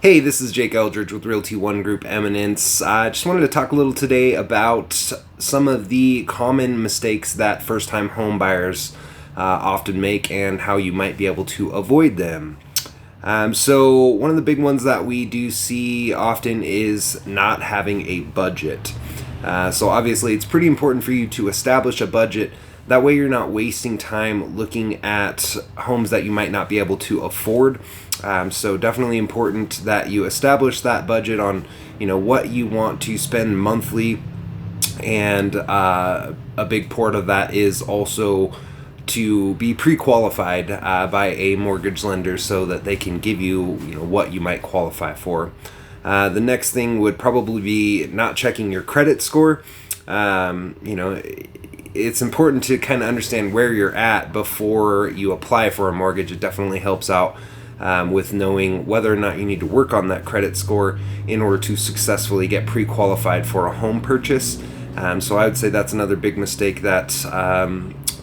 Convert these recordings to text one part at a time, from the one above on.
Hey, this is Jake Eldridge with Realty One Group Eminence. I just wanted to talk a little today about some of the common mistakes that first-time home buyers often make and how you might be able to avoid them. So one of the big ones that we do see often is not having a budget. So obviously it's pretty important for you to establish a budget. That way you're not wasting time looking at homes that you might not be able to afford. So definitely important that you establish that budget on, what you want to spend monthly. And a big part of that is also to be pre-qualified by a mortgage lender so that they can give you, what you might qualify for. The next thing would probably be not checking your credit score. It's important to kind of understand where you're at before you apply for a mortgage. It definitely helps out with knowing whether or not you need to work on that credit score in order to successfully get pre-qualified for a home purchase. So I would say that's another big mistake that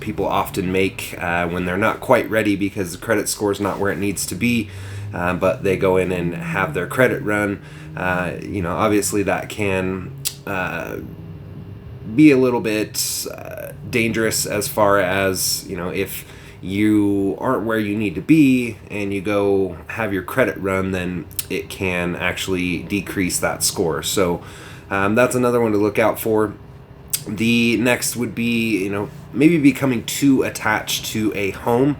people often make when they're not quite ready because the credit score is not where it needs to be, but they go in and have their credit run. Obviously that can be a little bit dangerous as far as, if you aren't where you need to be and you go have your credit run, then it can actually decrease that score. So that's another one to look out for. The next would be, maybe becoming too attached to a home.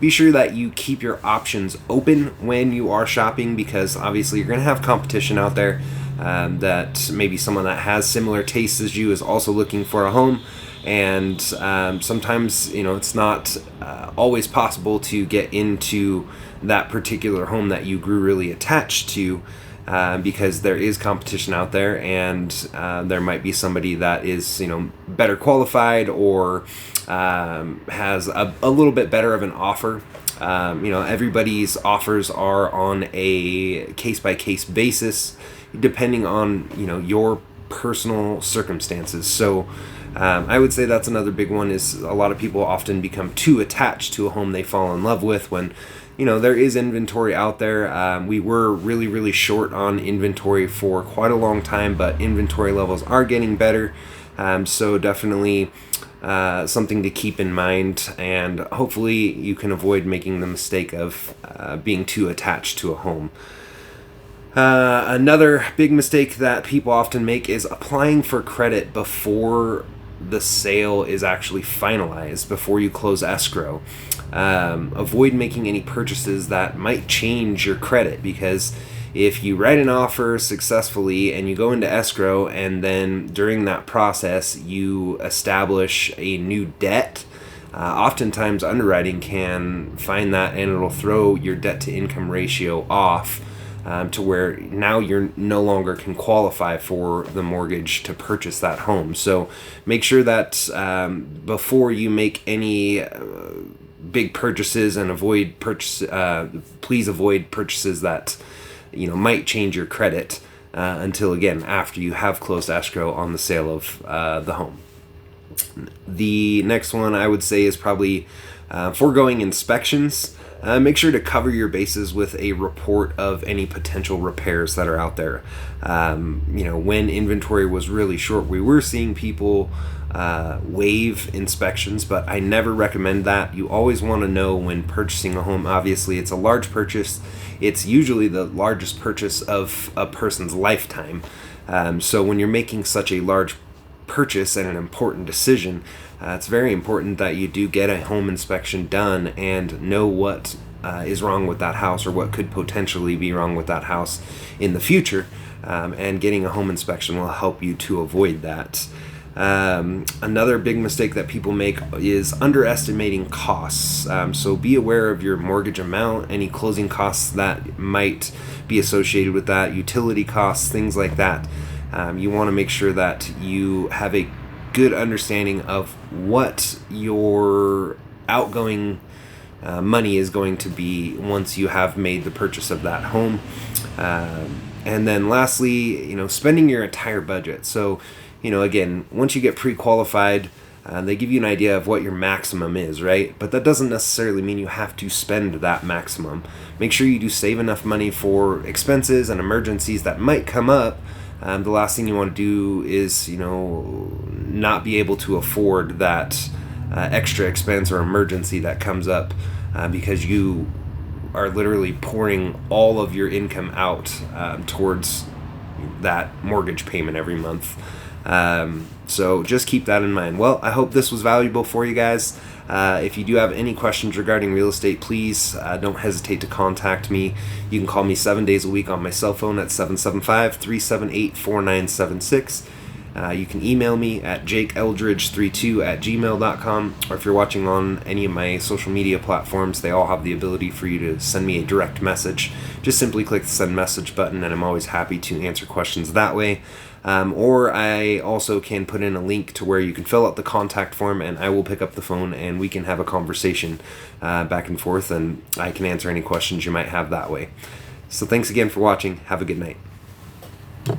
Be sure that you keep your options open when you are shopping, because obviously you're going to have competition out there. That maybe someone that has similar tastes as you is also looking for a home, and sometimes it's not always possible to get into that particular home that you grew really attached to, because there is competition out there, and there might be somebody that is better qualified or has a little bit better of an offer. Everybody's offers are on a case-by-case basis depending on your personal circumstances. So I would say that's another big one, is a lot of people often become too attached to a home they fall in love with when there is inventory out there. We were really short on inventory for quite a long time, but inventory levels are getting better. So definitely something to keep in mind, and hopefully you can avoid making the mistake of being too attached to a home. Another big mistake that people often make is applying for credit before the sale is actually finalized, before you close escrow. Avoid making any purchases that might change your credit, because if you write an offer successfully and you go into escrow and then during that process you establish a new debt, oftentimes underwriting can find that and it'll throw your debt to income ratio off, to where now you're no longer can qualify for the mortgage to purchase that home. So make sure that before you make any big purchases, and please avoid purchases that might change your credit until, again, after you have closed escrow on the sale of the home. The next one I would say is probably foregoing inspections. Make sure to cover your bases with a report of any potential repairs that are out there. When inventory was really short, we were seeing people waive inspections, but I never recommend that. You always want to know when purchasing a home. Obviously, it's a large purchase. It's usually the largest purchase of a person's lifetime. So when you're making such a large purchase and an important decision, it's very important that you do get a home inspection done and know what is wrong with that house, or what could potentially be wrong with that house in the future. And getting a home inspection will help you to avoid that. Another big mistake that people make is underestimating costs. So be aware of your mortgage amount, any closing costs that might be associated with that, utility costs, things like that. You want to make sure that you have a good understanding of what your outgoing money is going to be once you have made the purchase of that home. And then lastly, spending your entire budget. So, again, once you get pre-qualified, They give you an idea of what your maximum is, right? But that doesn't necessarily mean you have to spend that maximum. Make sure you do save enough money for expenses and emergencies that might come up. The last thing you want to do is, not be able to afford that extra expense or emergency that comes up because you are literally pouring all of your income out towards that mortgage payment every month. So just keep that in mind. Well, I hope this was valuable for you guys. If you do have any questions regarding real estate, please don't hesitate to contact me. You can call me 7 days a week on my cell phone at 775-378-4976. You can email me at jakeeldridge32@gmail.com, or if you're watching on any of my social media platforms, they all have the ability for you to send me a direct message. Just simply click the send message button, and I'm always happy to answer questions that way. Or I also can put in a link to where you can fill out the contact form, and I will pick up the phone and we can have a conversation back and forth, and I can answer any questions you might have that way. So thanks again for watching. Have a good night.